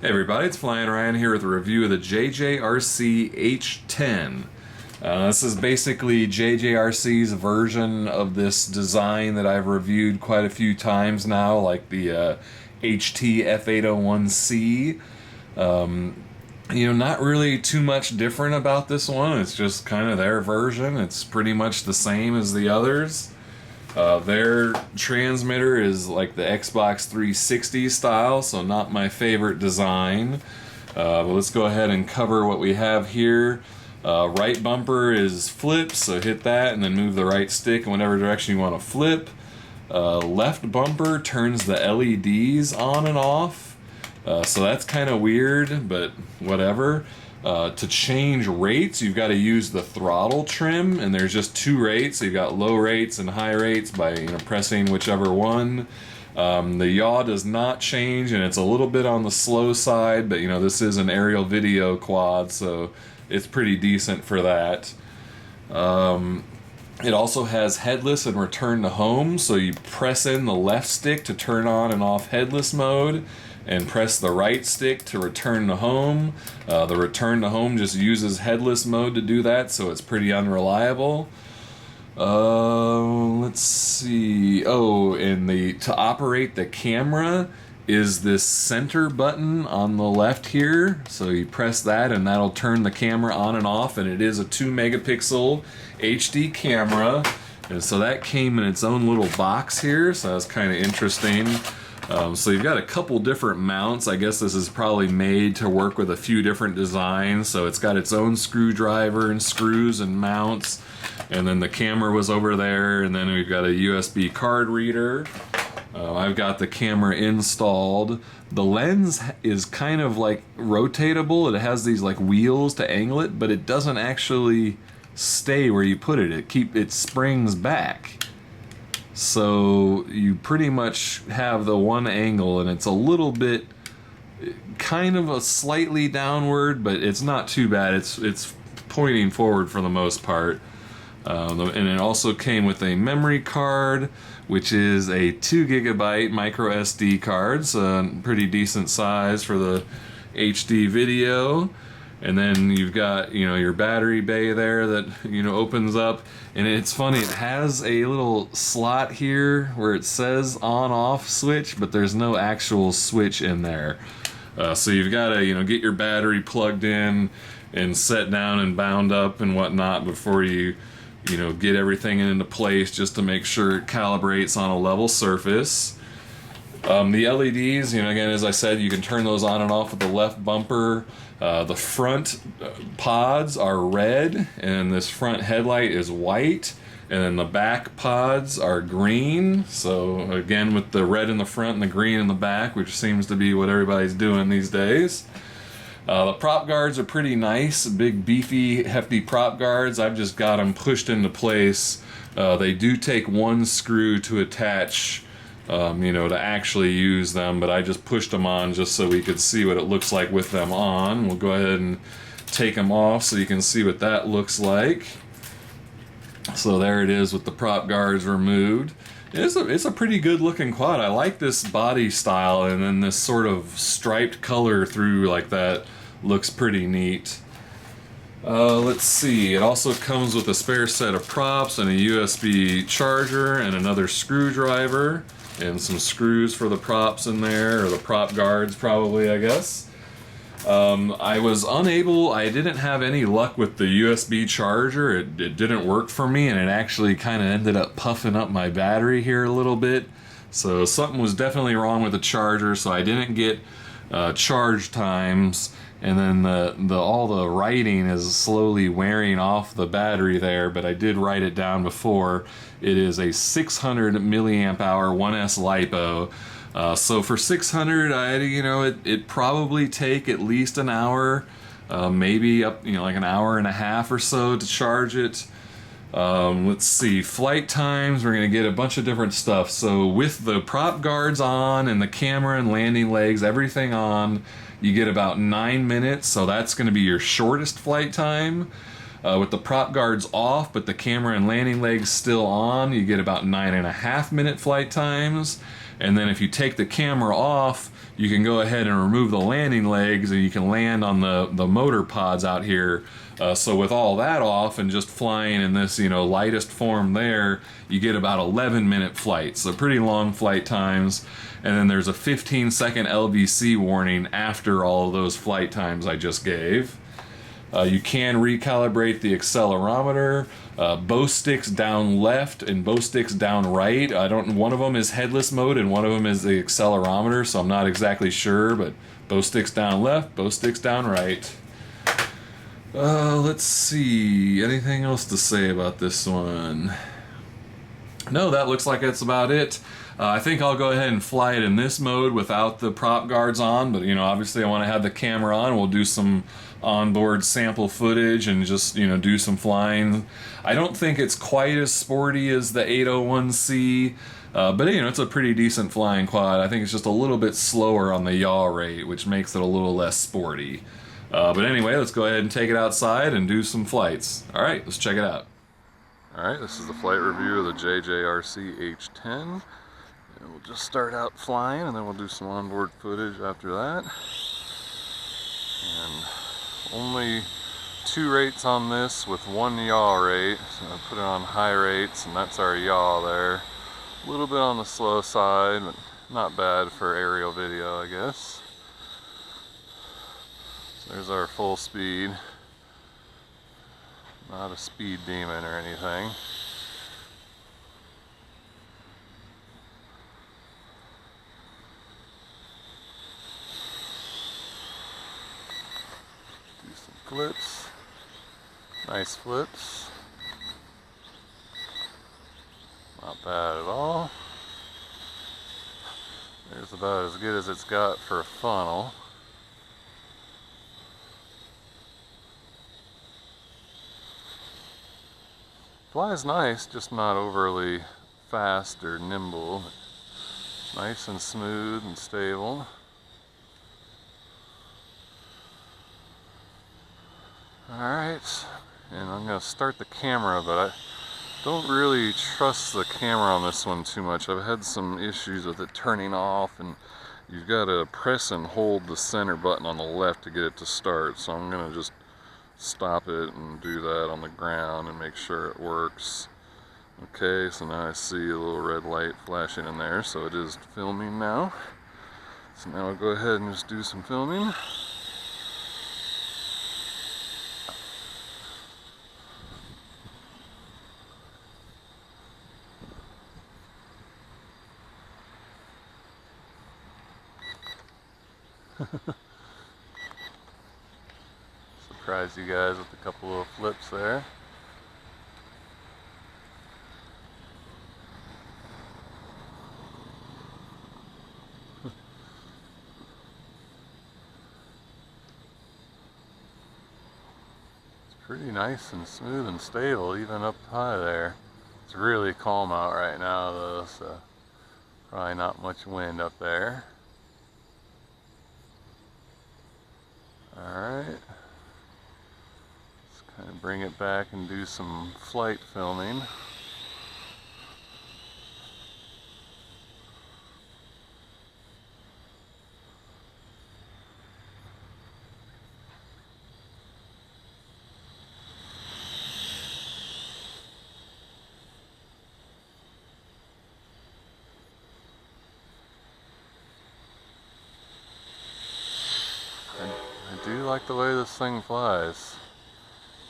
Hey everybody, it's Flyin Ryan here with a review of the JJRC H10. This is basically JJRC's version of this design that I've reviewed quite a few times now, like the HT F801C. Not really too much different about this one. It's just kind of their version. It's pretty much the same as the others. Their transmitter is like the Xbox 360 style, so not my favorite design. But let's go ahead and cover what we have here. Right bumper is flip, so hit that and then move the right stick in whatever direction you want to flip. Left bumper turns the LEDs on and off, so that's kind of weird, but whatever. To change rates, you've got to use the throttle trim, and there's just two rates. So you've got low rates and high rates by pressing whichever one. The yaw does not change, and it's a little bit on the slow side, but this is an aerial video quad, so it's pretty decent for that. It also has headless and return-to-home, so you press in the left stick to turn on and off headless mode, and press the right stick to return to home. The return to home just uses headless mode to do that, so it's pretty unreliable. Let's see. Oh, and to operate the camera is this center button on the left here. So you press that and that'll turn the camera on and off, and it is a 2 megapixel HD camera. And so that came in its own little box here, so that's kind of interesting. So you've got a couple different mounts. I guess this is probably made to work with a few different designs. So it's got its own screwdriver and screws and mounts. And then the camera was over there. And then we've got a USB card reader. I've got the camera installed. The lens is kind of like rotatable. It has these like wheels to angle it, but it doesn't actually stay where you put it. It springs back. So you pretty much have the one angle, and it's a little bit kind of a slightly downward, but it's not too bad. It's pointing forward for the most part. And it also came with a memory card, which is a 2 gigabyte micro SD card, so pretty decent size for the HD video. And then you've got, your battery bay there that, opens up. And it's funny, it has a little slot here where it says on-off switch, but there's no actual switch in there. So you've got to, get your battery plugged in and set down and bound up and whatnot before you, get everything into place, just to make sure it calibrates on a level surface. The LEDs, again, as I said, you can turn those on and off with the left bumper. The front pods are red, and this front headlight is white, and then the back pods are green. So again, with the red in the front and the green in the back, which seems to be what everybody's doing these days. The prop guards are pretty nice, big, beefy, hefty prop guards. I've just got them pushed into place. They do take one screw to attach, to actually use them, but I just pushed them on just so we could see what it looks like with them on. We'll go ahead and take them off so you can see what that looks like. So there it is with the prop guards removed. It's a pretty good looking quad. I like this body style, and then this sort of striped color through like that looks pretty neat. Let's see, it also comes with a spare set of props and a USB charger and another screwdriver and some screws for the props in there, or the prop guards probably, I guess. I didn't have any luck with the USB charger. It didn't work for me, and it actually kind of ended up puffing up my battery here a little bit. So something was definitely wrong with the charger, so I didn't get charge times. And then all the writing is slowly wearing off the battery there, but I did write it down before. It is a 600 milliamp hour 1S LiPo. So for 600, it probably take at least an hour, maybe up, like an hour and a half or so to charge it. Let's see, flight times, we're going to get a bunch of different stuff. So with the prop guards on and the camera and landing legs, everything on, you get about 9 minutes, so that's going to be your shortest flight time. With the prop guards off, but the camera and landing legs still on, you get about 9.5-minute flight times. And then if you take the camera off, you can go ahead and remove the landing legs and you can land on the motor pods out here. So with all that off and just flying in this, lightest form there, you get about 11-minute flights. So pretty long flight times. And then there's a 15-second LVC warning after all of those flight times I just gave. You can recalibrate the accelerometer. Both sticks down left and both sticks down right. One of them is headless mode and one of them is the accelerometer, so I'm not exactly sure, but both sticks down left, both sticks down right. Let's see. Anything else to say about this one? No, that looks like that's about it. I think I'll go ahead and fly it in this mode without the prop guards on, but obviously I want to have the camera on. We'll do some onboard sample footage and just do some flying. I don't think it's quite as sporty as the 801C, but it's a pretty decent flying quad. I think it's just a little bit slower on the yaw rate, which makes it a little less sporty. But anyway, let's go ahead and take it outside and do some flights. All right, let's check it out. All right, this is the flight review of the JJRC H10. And we'll just start out flying and then we'll do some onboard footage after that. And only 2 rates on this with 1 yaw rate. So I put it on high rates and that's our yaw there. A little bit on the slow side, but not bad for aerial video, I guess. So there's our full speed. Not a speed demon or anything. Do some flips. Nice flips. Not bad at all. There's about as good as it's got for a funnel. Flies nice, just not overly fast or nimble. Nice and smooth and stable. Alright, and I'm going to start the camera, but I don't really trust the camera on this one too much. I've had some issues with it turning off, and you've got to press and hold the center button on the left to get it to start. So I'm going to just stop it and do that on the ground and make sure it works. Okay, so now I see a little red light flashing in there, so it is filming now. So now I'll go ahead and just do some filming. Surprise you guys with a couple of flips there. It's pretty nice and smooth and stable, even up high there. It's really calm out right now though, so probably not much wind up there. Alright. Kind of bring it back and do some flight filming. I do like the way this thing flies.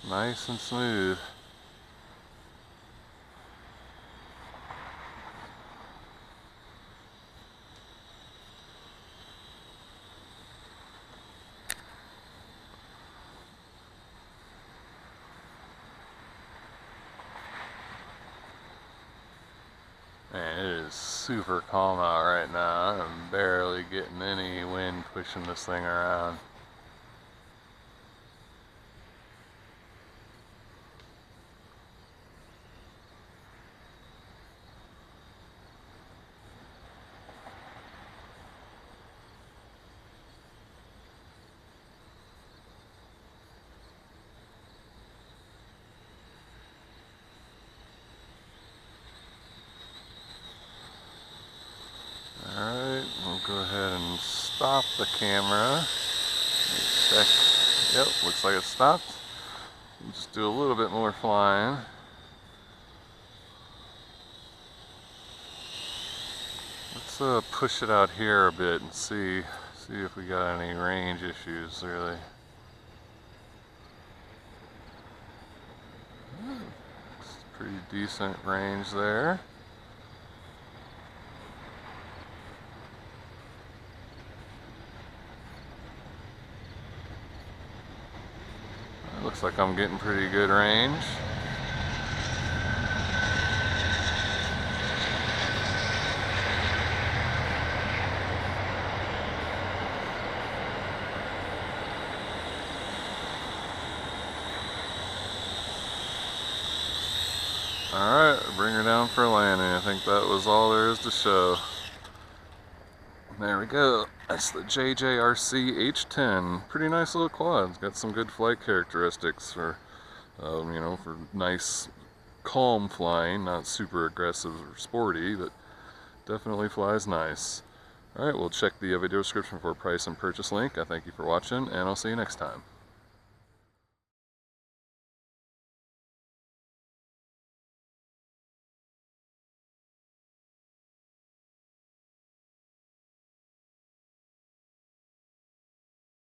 Nice and smooth. Man, it is super calm out right now. I'm barely getting any wind pushing this thing around. the camera. Check. Yep, looks like it stopped. Just do a little bit more flying. Let's push it out here a bit and see if we got any range issues really. It's pretty decent range there. Looks like I'm getting pretty good range. Alright, bring her down for a landing. I think that was all there is to show. There we go. That's the JJRC H10. Pretty nice little quad. It's got some good flight characteristics for, you know, for nice, calm flying. Not super aggressive or sporty, but definitely flies nice. Alright, we'll check the video description for price and purchase link. I thank you for watching, and I'll see you next time.